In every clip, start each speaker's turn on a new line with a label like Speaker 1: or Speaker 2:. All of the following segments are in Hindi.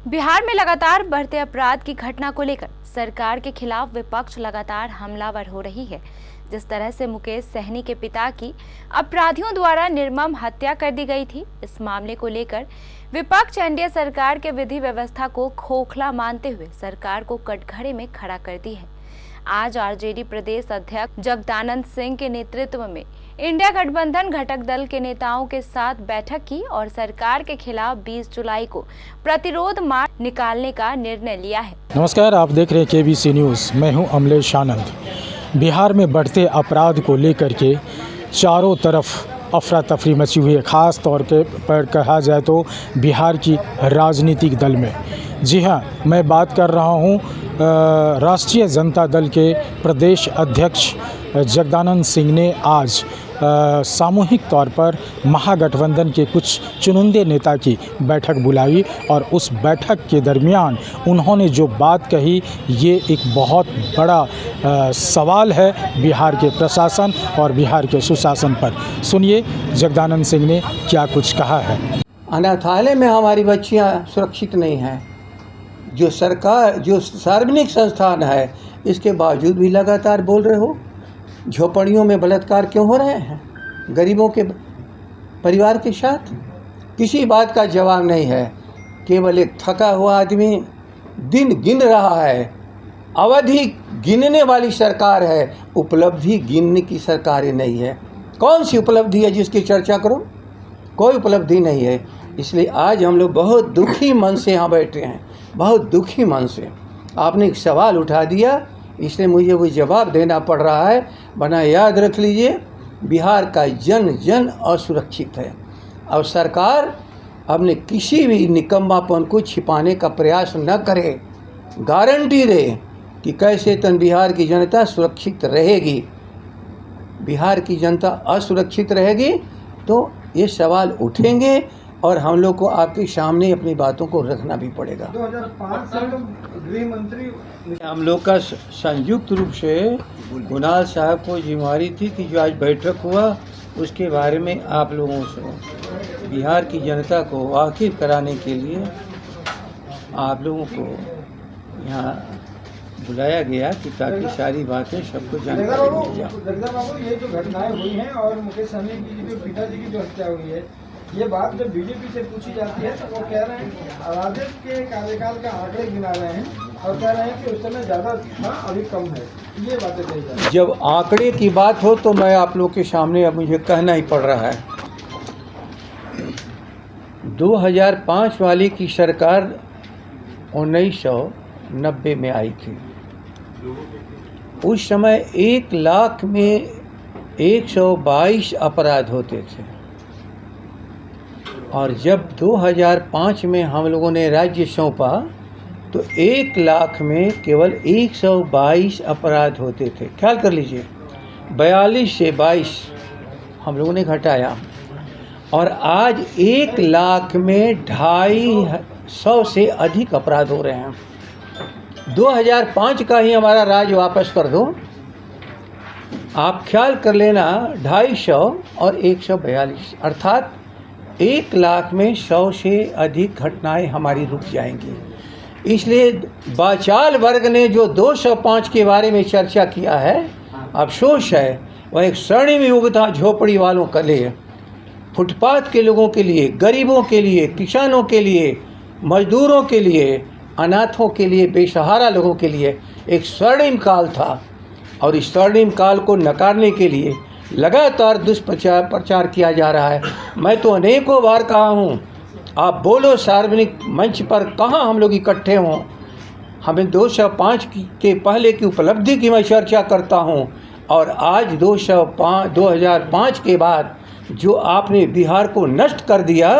Speaker 1: बिहार में लगातार बढ़ते अपराध की घटना को लेकर सरकार के खिलाफ विपक्ष लगातार हमलावर हो रही है। जिस तरह से मुकेश सहनी के पिता की अपराधियों द्वारा निर्मम हत्या कर दी गई थी, इस मामले को लेकर विपक्ष एनडीए सरकार के विधि व्यवस्था को खोखला मानते हुए सरकार को कटघरे में खड़ा कर दी है। आज आरजेडी प्रदेश अध्यक्ष जगदानंद सिंह के नेतृत्व में इंडिया गठबंधन घटक दल के नेताओं के साथ बैठक की और सरकार के खिलाफ 20 जुलाई को प्रतिरोध मार्च निकालने का निर्णय लिया है।
Speaker 2: नमस्कार, आप देख रहे हैं केबीसी न्यूज़। मैं हूं अमलेश आनंद। बिहार में बढ़ते अपराध को लेकर के चारों तरफ अफरा तफरी मची हुई है। ख़ास तौर पर कहा जाए तो बिहार की राजनीतिक दल में। जी हां, मैं बात कर रहा हूं राष्ट्रीय जनता दल के प्रदेश अध्यक्ष जगदानंद सिंह ने आज सामूहिक तौर पर महागठबंधन के कुछ चुनिंदे नेता की बैठक बुलाई और उस बैठक के दरमियान उन्होंने जो बात कही, ये एक बहुत बड़ा सवाल है बिहार के प्रशासन और बिहार के सुशासन पर। सुनिए जगदानंद सिंह ने क्या कुछ कहा है।
Speaker 3: अनाथालय में हमारी बच्चियां सुरक्षित नहीं हैं। जो सरकार, जो सार्वजनिक संस्थान है, इसके बावजूद भी लगातार बोल रहे हो। झोपड़ियों में बलात्कार क्यों हो रहे हैं गरीबों के परिवार के साथ? किसी बात का जवाब नहीं है। केवल एक थका हुआ आदमी दिन गिन रहा है। अवधि गिनने वाली सरकार है, उपलब्धि गिनने की सरकार नहीं है। कौन सी उपलब्धि है जिसकी चर्चा करो? कोई उपलब्धि नहीं है। इसलिए आज हम लोग बहुत दुखी मन से यहाँ बैठे हैं, बहुत दुखी मन से। आपने एक सवाल उठा दिया, इसलिए मुझे वो जवाब देना पड़ रहा है। बना याद रख लीजिए, बिहार का जन जन असुरक्षित है और सरकार अपने किसी भी निकम्मापन को छिपाने का प्रयास न करे। गारंटी दे कि कैसे तन बिहार की जनता सुरक्षित रहेगी। बिहार की जनता असुरक्षित रहेगी तो ये सवाल उठेंगे और हम लोग को आपके सामने अपनी बातों को रखना भी पड़ेगा।
Speaker 4: 2005 से गृह मंत्री
Speaker 3: हम लोग का संयुक्त रूप से कुणाल साहब को जिम्मेवारी थी कि जो आज बैठक हुआ उसके बारे में आप लोगों से बिहार की जनता को वाकिफ कराने के लिए आप लोगों को यहाँ बुलाया गया कि ताकि सारी बातें सबको जानकारी मिल जाए।
Speaker 4: जगदा बाबू, ये जो घटनाएं हुई हैं और मुकेश सहनी की जो पिताजी की जो हत्या हुई है, ये बात जब बीजेपी से पूछी जाती है तो वो कह रहे हैं राजद के कार्यकाल का आंकड़े गिना रहे हैं और कह रहे हैं कि उस समय ज़्यादा था, अभी कम है। ये बातें कही जाती हैं।
Speaker 3: जब आंकड़े की बात हो तो मैं आप लोग के सामने अब मुझे कहना ही पड़ रहा है। 2005 वाली की सरकार 1990 में आई थी। उस समय 1 लाख में 122 अपराध होते थे और जब 2005 में हम लोगों ने राज्य सौंपा तो 1 लाख में केवल 122 अपराध होते थे। ख्याल कर लीजिए, 42 से 22 हम लोगों ने घटाया और आज 1 लाख में 250 से अधिक अपराध हो रहे हैं। 2005 का ही हमारा राज वापस कर दो, आप ख्याल कर लेना। 250 और 142 अर्थात 1 लाख में 100 से अधिक घटनाएं हमारी रुक जाएंगी। इसलिए बाचाल वर्ग ने जो 205 के बारे में चर्चा किया है, अफसोस है वह एक स्वर्णिम युग था झोपड़ी वालों के लिए, फुटपाथ के लोगों के लिए, गरीबों के लिए, किसानों के लिए, मजदूरों के लिए, अनाथों के लिए, बेसहारा लोगों के लिए एक स्वर्णिम काल था और इस स्वर्णिम काल को नकारने के लिए लगातार दुष्प्रचार किया जा रहा है। मैं तो अनेकों बार कहा हूँ, आप बोलो सार्वजनिक मंच पर, कहाँ हम लोग इकट्ठे हों। हमें 205 के पहले की उपलब्धि की मैं चर्चा करता हूँ और आज 2005 के बाद जो आपने बिहार को नष्ट कर दिया,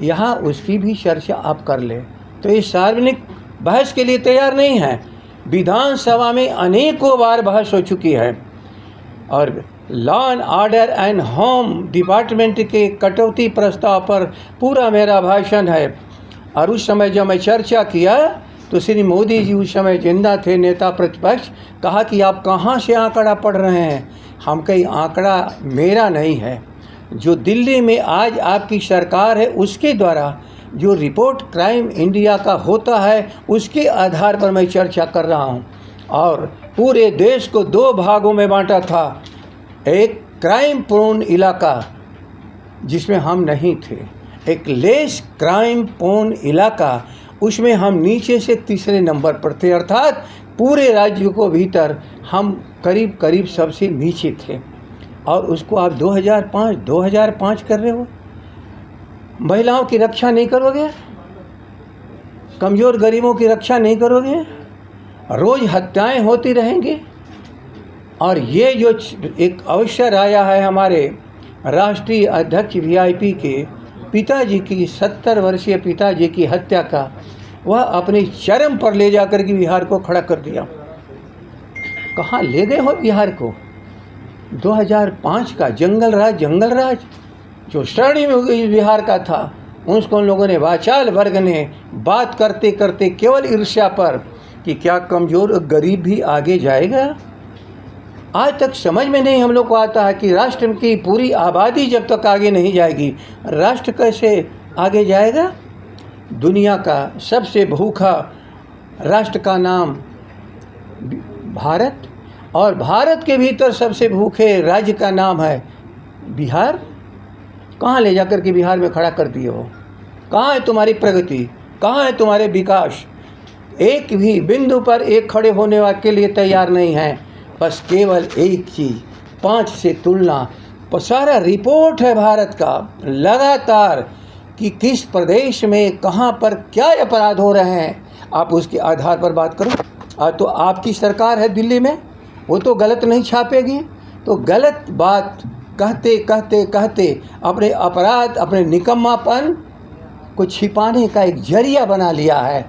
Speaker 3: यहाँ उसकी भी चर्चा आप कर लें। तो ये सार्वजनिक बहस के लिए तैयार नहीं है। विधानसभा में अनेकों बार बहस हो चुकी है और law and order and home department के कटौती प्रस्ताव पर पूरा मेरा भाषण है। और उस समय जब मैं चर्चा किया तो श्री मोदी जी उस समय जिंदा थे, नेता प्रतिपक्ष, कहा कि आप कहाँ से आंकड़ा पढ़ रहे हैं। हम कहीं आंकड़ा मेरा नहीं है, जो दिल्ली में आज आपकी सरकार है उसके द्वारा जो रिपोर्ट क्राइम इंडिया का होता है उसके आधार पर मैं चर्चा कर रहा हूँ। और पूरे देश को 2 भागों में बांटा था, एक क्राइम प्रोन इलाका जिसमें हम नहीं थे, एक लेस क्राइम प्रोन इलाका, उसमें हम नीचे से तीसरे नंबर पर थे, अर्थात पूरे राज्य को भीतर हम करीब करीब सबसे नीचे थे। और उसको आप 2005 कर रहे हो। महिलाओं की रक्षा नहीं करोगे, कमज़ोर गरीबों की रक्षा नहीं करोगे, रोज़ हत्याएं होती रहेंगी। और ये जो एक अवसर आया है हमारे राष्ट्रीय अध्यक्ष वीआईपी के पिताजी की 70 वर्षीय पिताजी की हत्या का, वह अपने चरम पर ले जाकर के बिहार को खड़ा कर दिया। कहाँ ले गए हो बिहार को? 2005 का जंगल राज जो श्रेणी में बिहार का था, उसको उन लोगों ने, वाचाल वर्ग ने बात करते करते केवल ईर्ष्या पर कि क्या कमज़ोर गरीब भी आगे जाएगा, आज तक समझ में नहीं हम लोग को आता है कि राष्ट्र की पूरी आबादी जब तक आगे नहीं जाएगी, राष्ट्र कैसे आगे जाएगा। दुनिया का सबसे भूखा राष्ट्र का नाम भारत, और भारत के भीतर सबसे भूखे राज्य का नाम है बिहार। कहाँ ले जाकर के बिहार में खड़ा कर दिए हो? कहाँ है तुम्हारी प्रगति? कहाँ है तुम्हारे विकास? एक भी बिंदु पर एक खड़े होने के लिए तैयार नहीं है। बस केवल एक चीज़, 5 से तुलना। सारा रिपोर्ट है भारत का लगातार कि किस प्रदेश में कहाँ पर क्या अपराध हो रहे हैं, आप उसके आधार पर बात करो। तो आपकी सरकार है दिल्ली में, वो तो गलत नहीं छापेगी। तो गलत बात कहते कहते कहते अपने अपराध, अपने निकम्मापन को छिपाने का एक जरिया बना लिया है।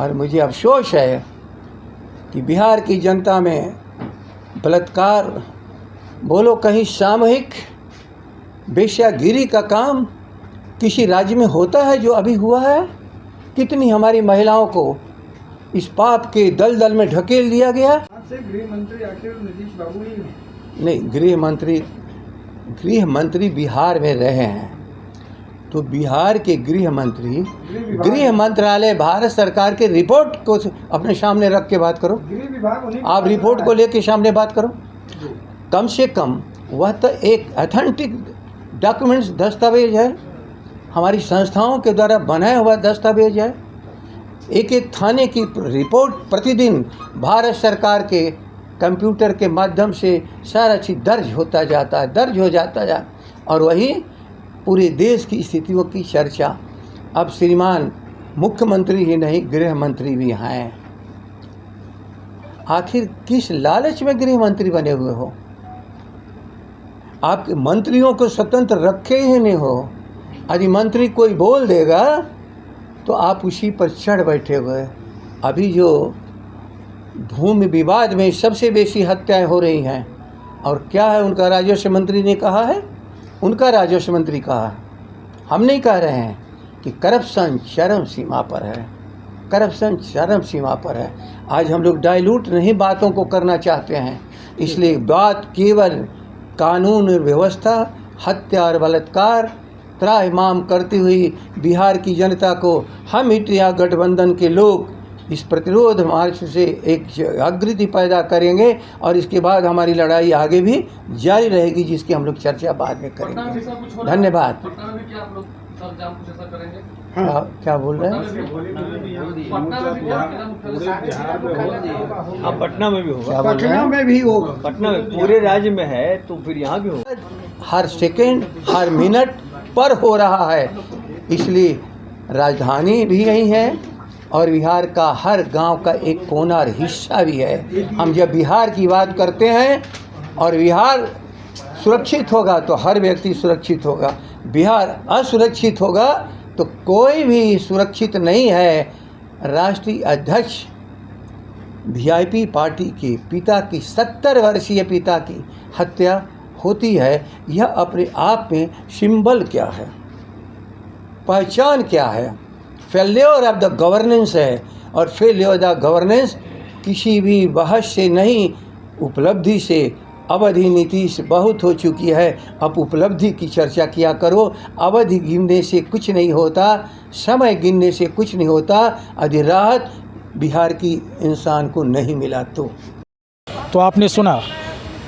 Speaker 3: और मुझे अफसोस है कि बिहार की जनता में बलात्कार बोलो, कहीं सामूहिक वेश्यागिरी का काम किसी राज्य में होता है जो अभी हुआ है? कितनी हमारी महिलाओं को इस पाप के दलदल में ढकेल दिया गया।
Speaker 4: से गृह मंत्री आखिर नीतीश बाबू ही हैं?
Speaker 3: नहीं, गृह मंत्री बिहार में रहे हैं, तो बिहार के गृह मंत्रालय भारत सरकार के रिपोर्ट को अपने सामने रख के बात करो।
Speaker 4: गृह विभाग
Speaker 3: आप रिपोर्ट को लेके सामने बात करो। कम से कम वह तो एक ऑथेंटिक डॉक्यूमेंट्स, दस्तावेज है, हमारी संस्थाओं के द्वारा बनाया हुआ दस्तावेज है। एक एक थाने की रिपोर्ट प्रतिदिन भारत सरकार के कंप्यूटर के माध्यम से सारा चीज़ दर्ज हो जाता है। और वही पूरे देश की स्थितियों की चर्चा अब श्रीमान मुख्यमंत्री ही नहीं, गृह मंत्री भी हैं। आखिर किस लालच में गृह मंत्री बने हुए हो? आपके मंत्रियों को स्वतंत्र रखे ही नहीं हो। यदि मंत्री कोई बोल देगा तो आप उसी पर चढ़ बैठे हुए। अभी जो भूमि विवाद में सबसे बेसी हत्याएं हो रही हैं, और क्या है उनका राजस्व मंत्री ने कहा है, उनका राजस्व मंत्री कहा है, हम नहीं कह रहे हैं कि करप्शन चरम सीमा पर है, करप्शन चरम सीमा पर है। आज हम लोग डाइल्यूट नहीं बातों को करना चाहते हैं, इसलिए बात केवल कानून व्यवस्था, हत्या और बलात्कार त्राहिमाम करती हुई बिहार की जनता को हम इंडिया गठबंधन के लोग इस प्रतिरोध मार्च से एक जागृति पैदा करेंगे, और इसके बाद हमारी लड़ाई आगे भी जारी रहेगी, जिसकी हम लोग चर्चा बाद में करेंगे। धन्यवाद। क्या बोल रहे हैं?
Speaker 5: हाँ, पटना में भी होगा।
Speaker 3: पटना में भी होगा।
Speaker 5: पटना में पूरे राज्य में है तो फिर यहाँ भी होगा।
Speaker 3: हर सेकेंड, हर मिनट पर हो रहा है, इसलिए राजधानी भी यही है और बिहार का हर गांव का एक कोना और हिस्सा भी है। हम जब बिहार की बात करते हैं और बिहार सुरक्षित होगा तो हर व्यक्ति सुरक्षित होगा, बिहार असुरक्षित होगा तो कोई भी सुरक्षित नहीं है। राष्ट्रीय अध्यक्ष वीआईपी पार्टी के पिता की 70 वर्षीय पिता की हत्या होती है, यह अपने आप में सिंबल क्या है, पहचान क्या है? फेल्योर ऑफ द गवर्नेंस है, और फेल्योर ऑफ द गवर्नेंस किसी भी बहस से नहीं, उपलब्धि से अवधि नीतीश बहुत हो चुकी है, अब उपलब्धि की चर्चा किया करो। अवधि गिनने से कुछ नहीं होता, समय गिनने से कुछ नहीं होता। यदि राहत बिहार की इंसान को नहीं मिला तो
Speaker 2: आपने सुना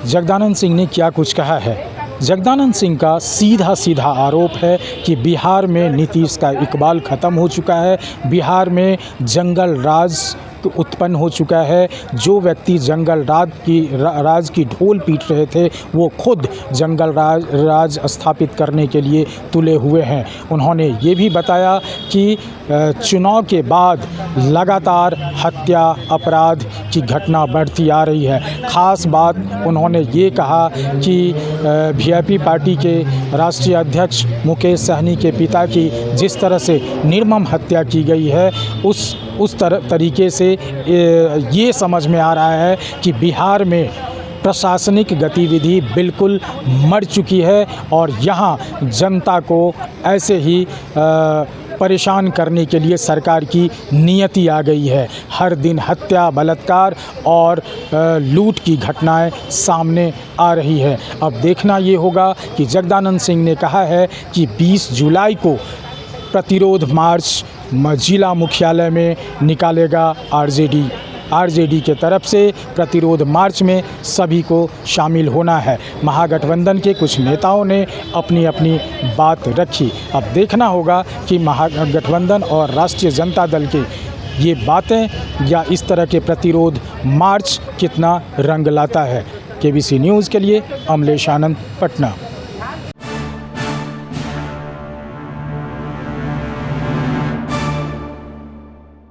Speaker 2: जगदानंद सिंह ने क्या कुछ कहा है। जगदानंद सिंह का सीधा सीधा आरोप है कि बिहार में नीतीश का इकबाल ख़त्म हो चुका है, बिहार में जंगल राज उत्पन्न हो चुका है। जो व्यक्ति जंगल राज की ढोल पीट रहे थे वो खुद जंगल राज स्थापित करने के लिए तुले हुए हैं। उन्होंने ये भी बताया कि चुनाव के बाद लगातार हत्या अपराध की घटना बढ़ती आ रही है। ख़ास बात उन्होंने ये कहा कि वीआईपी पार्टी के राष्ट्रीय अध्यक्ष मुकेश सहनी के पिता की जिस तरह से निर्मम हत्या की गई है उस तरीके से ये समझ में आ रहा है कि बिहार में प्रशासनिक गतिविधि बिल्कुल मर चुकी है और यहाँ जनता को ऐसे ही परेशान करने के लिए सरकार की नियति आ गई है। हर दिन हत्या, बलात्कार और लूट की घटनाएं सामने आ रही है। अब देखना ये होगा कि जगदानंद सिंह ने कहा है कि 20 जुलाई को प्रतिरोध मार्च जिला मुख्यालय में निकालेगा आरजेडी के तरफ से। प्रतिरोध मार्च में सभी को शामिल होना है। महागठबंधन के कुछ नेताओं ने अपनी अपनी बात रखी। अब देखना होगा कि महागठबंधन और राष्ट्रीय जनता दल के ये बातें या इस तरह के प्रतिरोध मार्च कितना रंग लाता है। केबीसी न्यूज़ के लिए अमलेश आनंद, पटना।